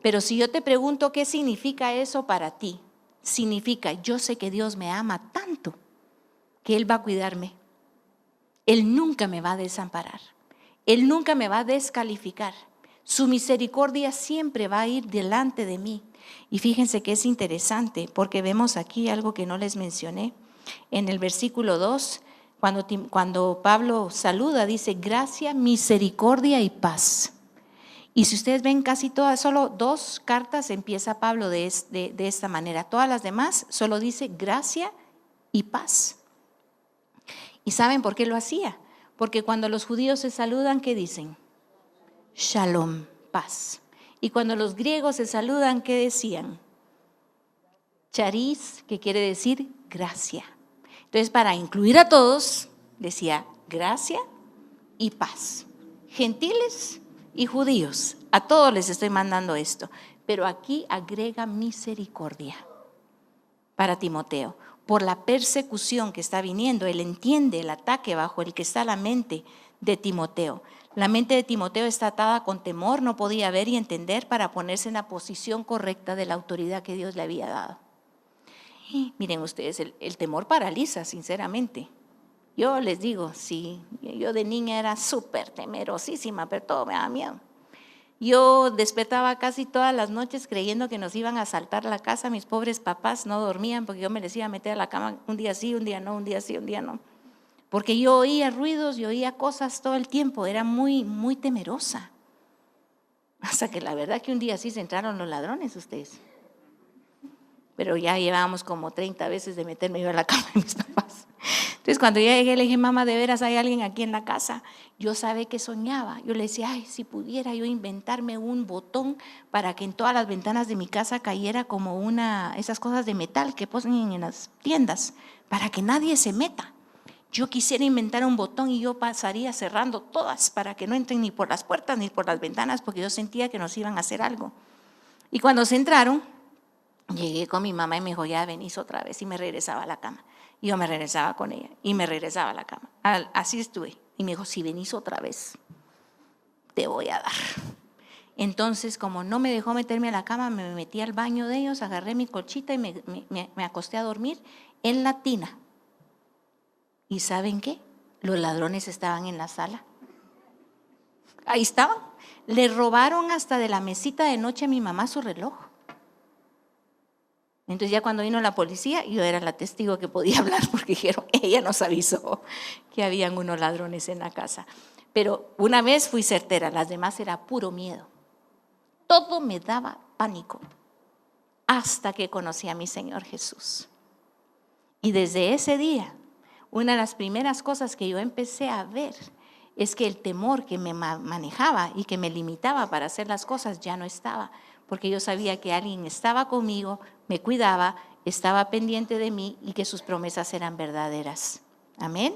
pero si yo te pregunto qué significa eso para ti, significa yo sé que Dios me ama tanto que Él va a cuidarme, Él nunca me va a desamparar, Él nunca me va a descalificar, su misericordia siempre va a ir delante de mí. Y fíjense que es interesante porque vemos aquí algo que no les mencioné, en el versículo 2, cuando Pablo saluda, dice gracia, misericordia y paz. Y si ustedes ven casi todas, solo 2 cartas empieza Pablo de esta manera. Todas las demás solo dice gracia y paz. ¿Y saben por qué lo hacía? Porque cuando los judíos se saludan, ¿qué dicen? Shalom, paz. Y cuando los griegos se saludan, ¿qué decían? Charis, que quiere decir gracia. Entonces, para incluir a todos, decía gracia y paz. Gentiles y judíos, a todos les estoy mandando esto, pero aquí agrega misericordia para Timoteo, por la persecución que está viniendo. Él entiende el ataque bajo el que está la mente de Timoteo. La mente de Timoteo está atada con temor, no podía ver y entender para ponerse en la posición correcta de la autoridad que Dios le había dado. Y miren ustedes, el temor paraliza, sinceramente. Yo les digo, sí, yo de niña era súper temerosísima, pero todo me daba miedo. Yo despertaba casi todas las noches creyendo que nos iban a asaltar la casa. Mis pobres papás no dormían porque yo me les iba a meter a la cama un día sí, un día no, un día sí, un día no. Porque yo oía ruidos, yo oía cosas todo el tiempo, era muy, muy temerosa. Hasta que la verdad que un día sí se entraron los ladrones ustedes. Pero ya llevábamos como 30 veces de meterme yo a la cama de mis papás. Entonces cuando yo llegué le dije, mamá, ¿de veras hay alguien aquí en la casa? Yo sabía que soñaba. Yo le decía, ay, si pudiera yo inventarme un botón para que en todas las ventanas de mi casa cayera como esas cosas de metal que ponen en las tiendas, para que nadie se meta. Yo quisiera inventar un botón y yo pasaría cerrando todas para que no entren ni por las puertas ni por las ventanas, porque yo sentía que nos iban a hacer algo. Y cuando se entraron, llegué con mi mamá y me dijo, ya venís otra vez, y me regresaba a la cama. Y yo me regresaba con ella y me regresaba a la cama. Así estuve. Y me dijo, si venís otra vez, te voy a dar. Entonces, como no me dejó meterme a la cama, me metí al baño de ellos, agarré mi colchita y me acosté a dormir en la tina. ¿Y saben qué? Los ladrones estaban en la sala. Ahí estaban. Le robaron hasta de la mesita de noche a mi mamá su reloj. Entonces ya cuando vino la policía, yo era la testigo que podía hablar porque dijeron, ella nos avisó que habían unos ladrones en la casa. Pero una vez fui certera, las demás era puro miedo. Todo me daba pánico hasta que conocí a mi Señor Jesús. Y desde ese día, una de las primeras cosas que yo empecé a ver es que el temor que me manejaba y que me limitaba para hacer las cosas ya no estaba, porque yo sabía que alguien estaba conmigo, me cuidaba, estaba pendiente de mí y que sus promesas eran verdaderas. Amén.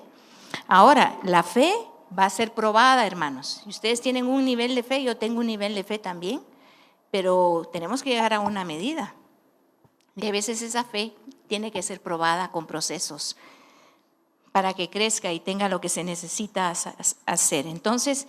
Ahora, la fe va a ser probada, hermanos. Si ustedes tienen un nivel de fe, yo tengo un nivel de fe también, pero tenemos que llegar a una medida. Y a veces esa fe tiene que ser probada con procesos para que crezca y tenga lo que se necesita hacer. Entonces,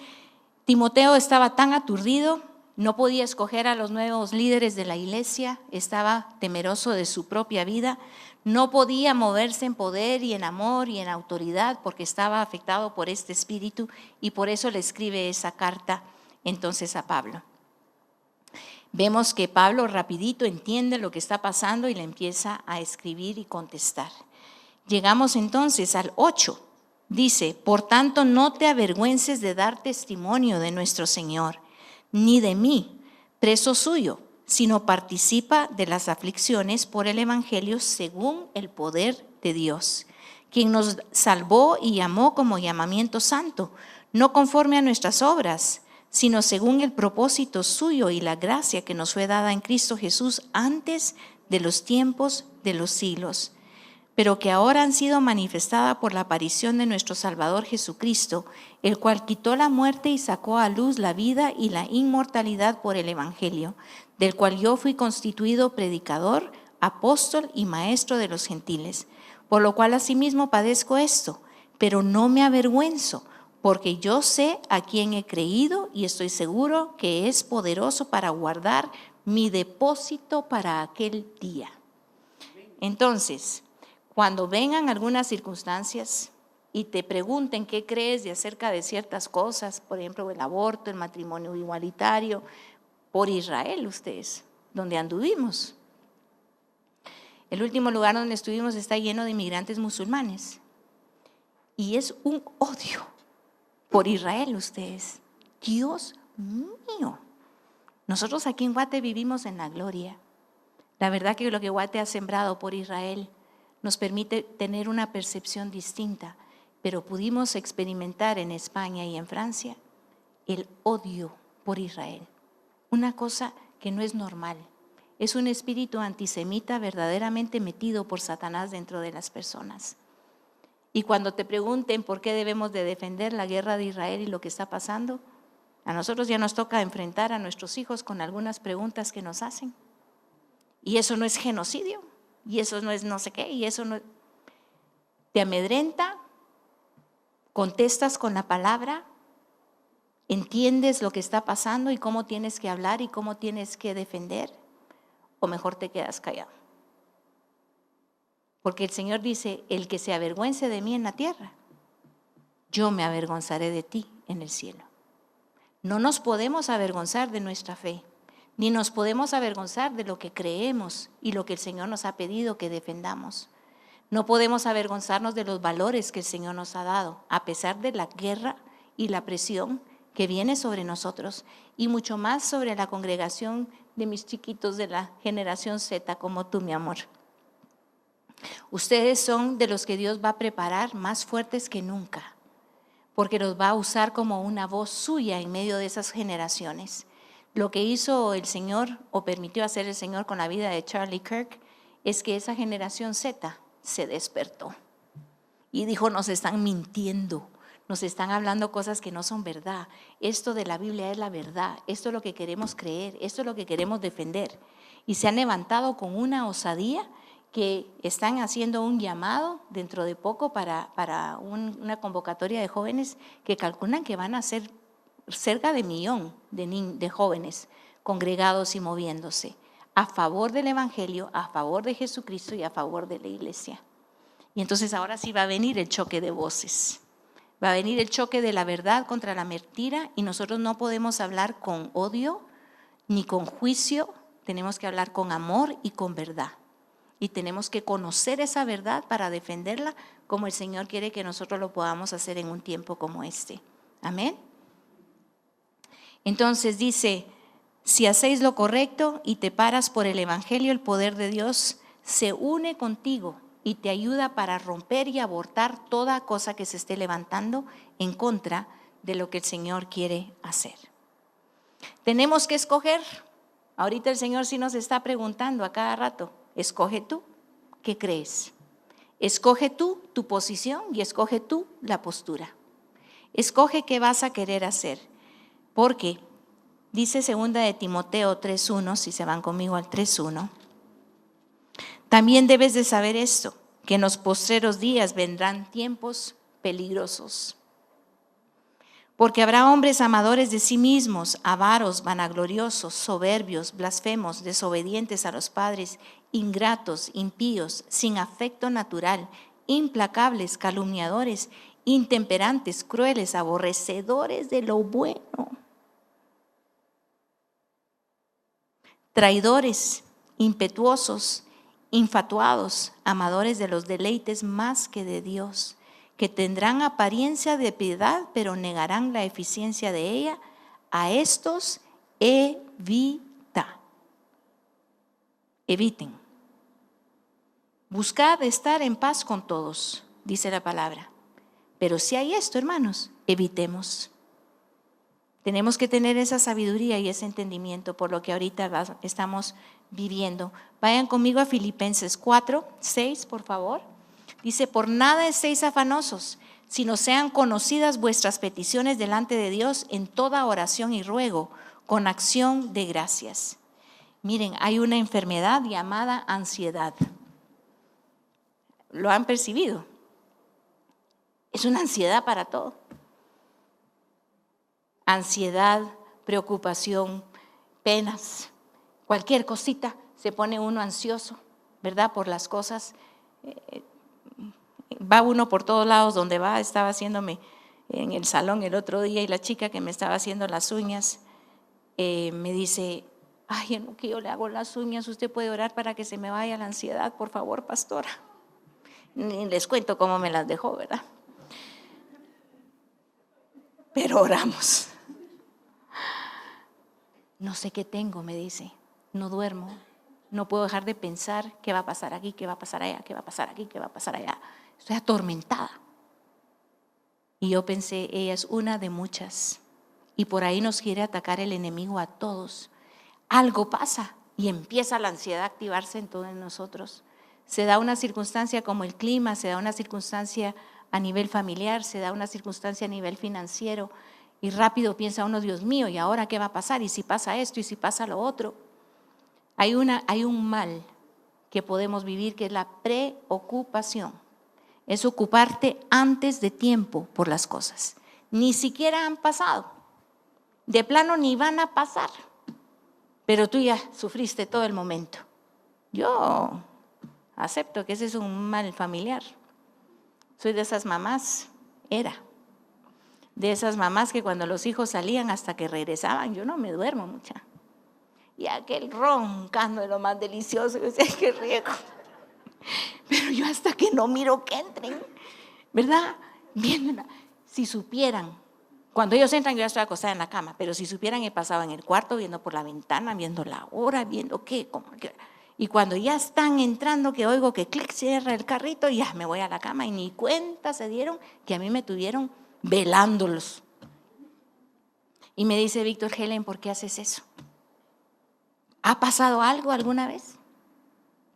Timoteo estaba tan aturdido, no podía escoger a los nuevos líderes de la iglesia, estaba temeroso de su propia vida, no podía moverse en poder y en amor y en autoridad porque estaba afectado por este espíritu y por eso le escribe esa carta entonces a Pablo. Vemos que Pablo rapidito entiende lo que está pasando y le empieza a escribir y contestar. Llegamos entonces al 8. Dice, por tanto no te avergüences de dar testimonio de nuestro Señor, ni de mí, preso suyo, sino participa de las aflicciones por el Evangelio según el poder de Dios, quien nos salvó y llamó como llamamiento santo, no conforme a nuestras obras, sino según el propósito suyo y la gracia que nos fue dada en Cristo Jesús antes de los tiempos de los siglos, pero que ahora han sido manifestadas por la aparición de nuestro Salvador Jesucristo, el cual quitó la muerte y sacó a luz la vida y la inmortalidad por el Evangelio, del cual yo fui constituido predicador, apóstol y maestro de los gentiles, por lo cual asimismo padezco esto, pero no me avergüenzo, porque yo sé a quién he creído y estoy seguro que es poderoso para guardar mi depósito para aquel día. Entonces, cuando vengan algunas circunstancias y te pregunten qué crees de acerca de ciertas cosas, por ejemplo, el aborto, el matrimonio igualitario, por Israel ustedes, donde anduvimos. El último lugar donde estuvimos está lleno de inmigrantes musulmanes y es un odio por Israel ustedes. Dios mío, nosotros aquí en Guate vivimos en la gloria. La verdad que lo que Guate ha sembrado por Israel nos permite tener una percepción distinta, pero pudimos experimentar en España y en Francia el odio por Israel. Una cosa que no es normal. Es un espíritu antisemita verdaderamente metido por Satanás dentro de las personas. Y cuando te pregunten por qué debemos de defender la guerra de Israel y lo que está pasando, a nosotros ya nos toca enfrentar a nuestros hijos con algunas preguntas que nos hacen. Y eso no es genocidio, y eso no es no sé qué, y eso no te amedrenta, contestas con la palabra, entiendes lo que está pasando y cómo tienes que hablar y cómo tienes que defender, o mejor te quedas callado. Porque el Señor dice, el que se avergüence de mí en la tierra, yo me avergonzaré de ti en el cielo. No nos podemos avergonzar de nuestra fe, ni nos podemos avergonzar de lo que creemos y lo que el Señor nos ha pedido que defendamos. No podemos avergonzarnos de los valores que el Señor nos ha dado, a pesar de la guerra y la presión que viene sobre nosotros, y mucho más sobre la congregación de mis chiquitos de la generación Z, como tú, mi amor. Ustedes son de los que Dios va a preparar más fuertes que nunca, porque los va a usar como una voz suya en medio de esas generaciones. Lo que hizo el Señor, o permitió hacer el Señor con la vida de Charlie Kirk, es que esa generación Z se despertó y dijo, nos están mintiendo, nos están hablando cosas que no son verdad. Esto de la Biblia es la verdad, esto es lo que queremos creer, esto es lo que queremos defender. Y se han levantado con una osadía que están haciendo un llamado dentro de poco para una convocatoria de jóvenes que calculan que van a ser cerca de 1 millón de jóvenes congregados y moviéndose a favor del Evangelio, a favor de Jesucristo y a favor de la iglesia. Y entonces ahora sí va a venir el choque de voces. Va a venir el choque de la verdad contra la mentira y nosotros no podemos hablar con odio ni con juicio, tenemos que hablar con amor y con verdad. Y tenemos que conocer esa verdad para defenderla como el Señor quiere que nosotros lo podamos hacer en un tiempo como este. Amén. Entonces dice, si hacéis lo correcto y te paras por el Evangelio, el poder de Dios se une contigo y te ayuda para romper y abortar toda cosa que se esté levantando en contra de lo que el Señor quiere hacer. Tenemos que escoger. Ahorita el Señor sí nos está preguntando a cada rato, escoge tú, ¿qué crees? Escoge tú tu posición y escoge tú la postura. Escoge qué vas a querer hacer. Porque dice 2 de Timoteo 3:1, si se van conmigo al 3:1, también debes de saber esto, que en los postreros días vendrán tiempos peligrosos. Porque habrá hombres amadores de sí mismos, avaros, vanagloriosos, soberbios, blasfemos, desobedientes a los padres, ingratos, impíos, sin afecto natural, implacables, calumniadores, intemperantes, crueles, aborrecedores de lo bueno, traidores, impetuosos, infatuados, amadores de los deleites más que de Dios, que tendrán apariencia de piedad, pero negarán la eficiencia de ella. A estos evita. Eviten. Buscad estar en paz con todos, dice la palabra. Pero si hay esto, hermanos, evitemos. Tenemos que tener esa sabiduría y ese entendimiento por lo que ahorita estamos viviendo. Vayan conmigo a Filipenses 4:6, por favor. Dice, por nada estéis afanosos, sino sean conocidas vuestras peticiones delante de Dios en toda oración y ruego, con acción de gracias. Miren, hay una enfermedad llamada ansiedad. ¿Lo han percibido? Es una ansiedad para todo. Ansiedad, preocupación, penas, cualquier cosita se pone uno ansioso, ¿verdad? Por las cosas. Va uno por todos lados donde va. Estaba haciéndome en el salón el otro día y la chica que me estaba haciendo las uñas me dice, ay, en lo que yo le hago las uñas, usted puede orar para que se me vaya la ansiedad, por favor, pastora. Ni les cuento cómo me las dejó, ¿verdad? Pero oramos. No sé qué tengo, me dice, no duermo, no puedo dejar de pensar qué va a pasar aquí, qué va a pasar allá, qué va a pasar aquí, qué va a pasar allá. Estoy atormentada. Y yo pensé, ella es una de muchas. Y por ahí nos quiere atacar el enemigo a todos. Algo pasa y empieza la ansiedad a activarse en todos nosotros. Se da una circunstancia como el clima, se da una circunstancia a nivel familiar, se da una circunstancia a nivel financiero. Y rápido piensa uno, Dios mío, ¿y ahora qué va a pasar? ¿Y si pasa esto? ¿Y si pasa lo otro? Hay un mal que podemos vivir que es la preocupación. Es ocuparte antes de tiempo por las cosas. Ni siquiera han pasado. De plano ni van a pasar. Pero tú ya sufriste todo el momento. Yo acepto que ese es un mal familiar. Soy de esas mamás, de esas mamás que cuando los hijos salían hasta que regresaban, yo no me duermo mucha. Y aquel roncando de lo más delicioso, yo decía, qué rico. Pero yo hasta que no miro que entren, ¿verdad? Viéndola. Si supieran, cuando ellos entran yo ya estoy acostada en la cama, pero si supieran he pasado en el cuarto viendo por la ventana, viendo la hora, viendo qué, cómo, qué. Y cuando ya están entrando, que oigo que clic, cierra el carrito, ya me voy a la cama y ni cuenta se dieron que a mí me tuvieron velándolos. Y me dice Víctor, Helen, ¿por qué haces eso? ¿Ha pasado algo alguna vez?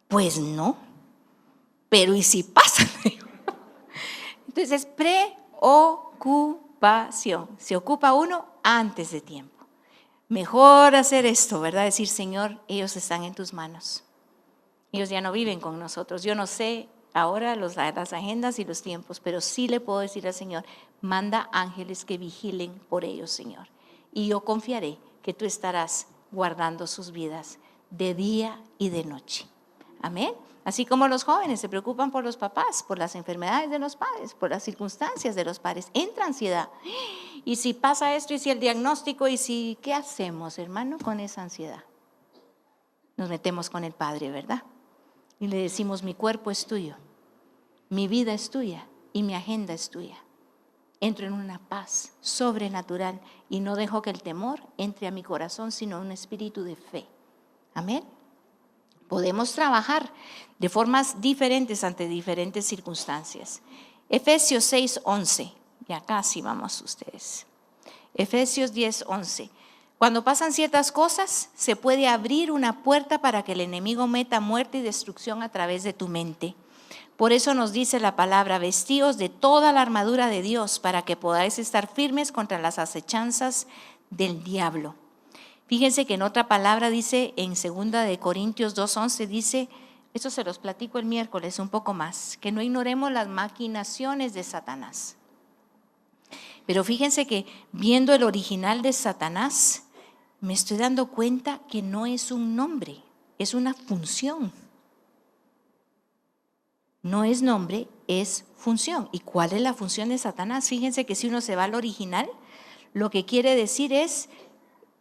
Pues no, pero ¿y si pasa? Entonces, preocupación. Se ocupa uno antes de tiempo. Mejor hacer esto, ¿verdad? Decir, Señor, ellos están en tus manos. Ellos ya no viven con nosotros. Yo no sé ahora las agendas y los tiempos, pero sí le puedo decir al Señor, manda ángeles que vigilen por ellos, Señor. y yo confiaré que tú estarás guardando sus vidas de día y de noche. Amén. Así como los jóvenes se preocupan por los papás, por las enfermedades de los padres, por las circunstancias de los padres, entra ansiedad. Y si pasa esto, y si el diagnóstico, y si, ¿qué hacemos, hermano, con esa ansiedad? Nos metemos con el Padre, ¿verdad? Y le decimos, mi cuerpo es tuyo, mi vida es tuya y mi agenda es tuya. Entro en una paz sobrenatural y no dejo que el temor entre a mi corazón, sino un espíritu de fe. Amén. Podemos trabajar de formas diferentes ante diferentes circunstancias. Efesios 6:11, ya casi vamos ustedes. Efesios 10:11. Cuando pasan ciertas cosas, se puede abrir una puerta para que el enemigo meta muerte y destrucción a través de tu mente. Por eso nos dice la palabra, vestíos de toda la armadura de Dios para que podáis estar firmes contra las acechanzas del diablo. Fíjense que en otra palabra dice, en 2 Corintios 2:11 dice, esto se los platico el miércoles un poco más, que no ignoremos las maquinaciones de Satanás. Pero fíjense que viendo el original de Satanás, me estoy dando cuenta que no es un nombre, es una función. No es nombre, es función. ¿Y cuál es la función de Satanás? Fíjense que si uno se va al original, lo que quiere decir es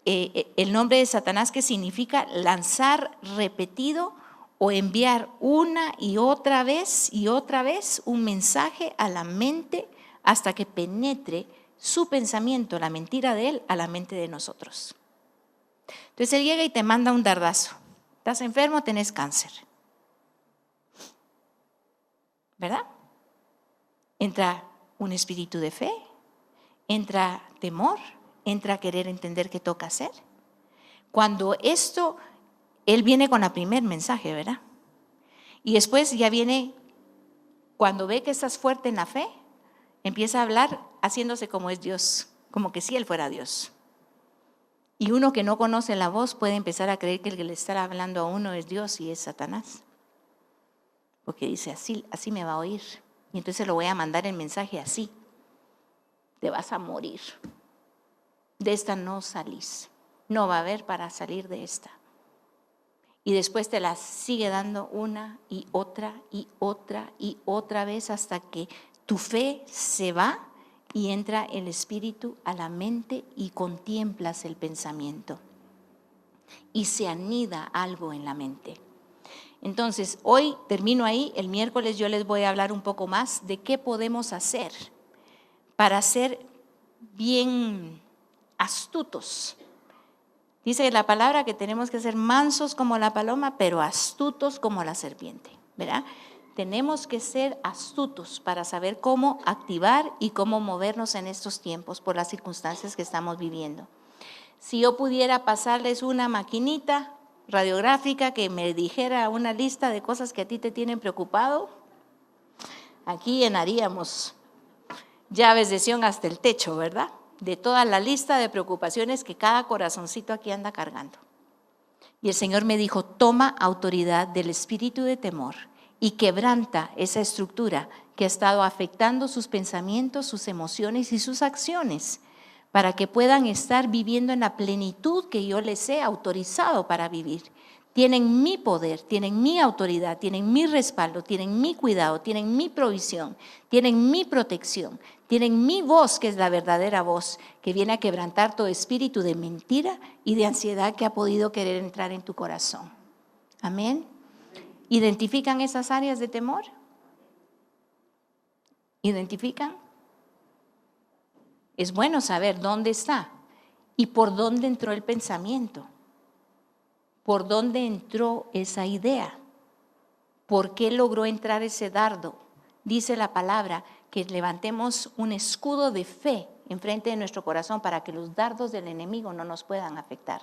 el nombre de Satanás, que significa lanzar repetido o enviar una y otra vez un mensaje a la mente hasta que penetre su pensamiento, la mentira de él, a la mente de nosotros. Entonces él llega y te manda un dardazo. Estás enfermo, tenés cáncer. ¿Verdad? Entra un espíritu de fe, entra temor, entra a querer entender qué toca hacer. Cuando esto, él viene con el primer mensaje, ¿verdad? Y después ya viene, cuando ve que estás fuerte en la fe, empieza a hablar haciéndose como es Dios, como que si él fuera Dios. Y uno que no conoce la voz puede empezar a creer que el que le está hablando a uno es Dios y es Satanás. Porque dice, así me va a oír. Y entonces lo voy a mandar el mensaje así. Te vas a morir. De esta no salís. No va a haber para salir de esta. Y después te la sigue dando una y otra y otra y otra vez hasta que tu fe se va y entra el espíritu a la mente y contemplas el pensamiento. Y se anida algo en la mente. Entonces, hoy termino ahí, el miércoles yo les voy a hablar un poco más de qué podemos hacer para ser bien astutos. Dice la palabra que tenemos que ser mansos como la paloma, pero astutos como la serpiente, ¿verdad? Tenemos que ser astutos para saber cómo activar y cómo movernos en estos tiempos por las circunstancias que estamos viviendo. Si yo pudiera pasarles una maquinita radiográfica que me dijera una lista de cosas que a ti te tienen preocupado, aquí llenaríamos llaves de Sión hasta el techo, ¿verdad? De toda la lista de preocupaciones que cada corazoncito aquí anda cargando. Y el Señor me dijo, toma autoridad del espíritu de temor y quebranta esa estructura que ha estado afectando sus pensamientos, sus emociones y sus acciones, para que puedan estar viviendo en la plenitud que yo les he autorizado para vivir. Tienen mi poder, tienen mi autoridad, tienen mi respaldo, tienen mi cuidado, tienen mi provisión, tienen mi protección, tienen mi voz, que es la verdadera voz, que viene a quebrantar todo espíritu de mentira y de ansiedad que ha podido querer entrar en tu corazón. Amén. ¿Identifican esas áreas de temor? ¿Identifican? Es bueno saber dónde está y por dónde entró el pensamiento, por dónde entró esa idea, por qué logró entrar ese dardo. Dice la palabra que levantemos un escudo de fe enfrente de nuestro corazón para que los dardos del enemigo no nos puedan afectar.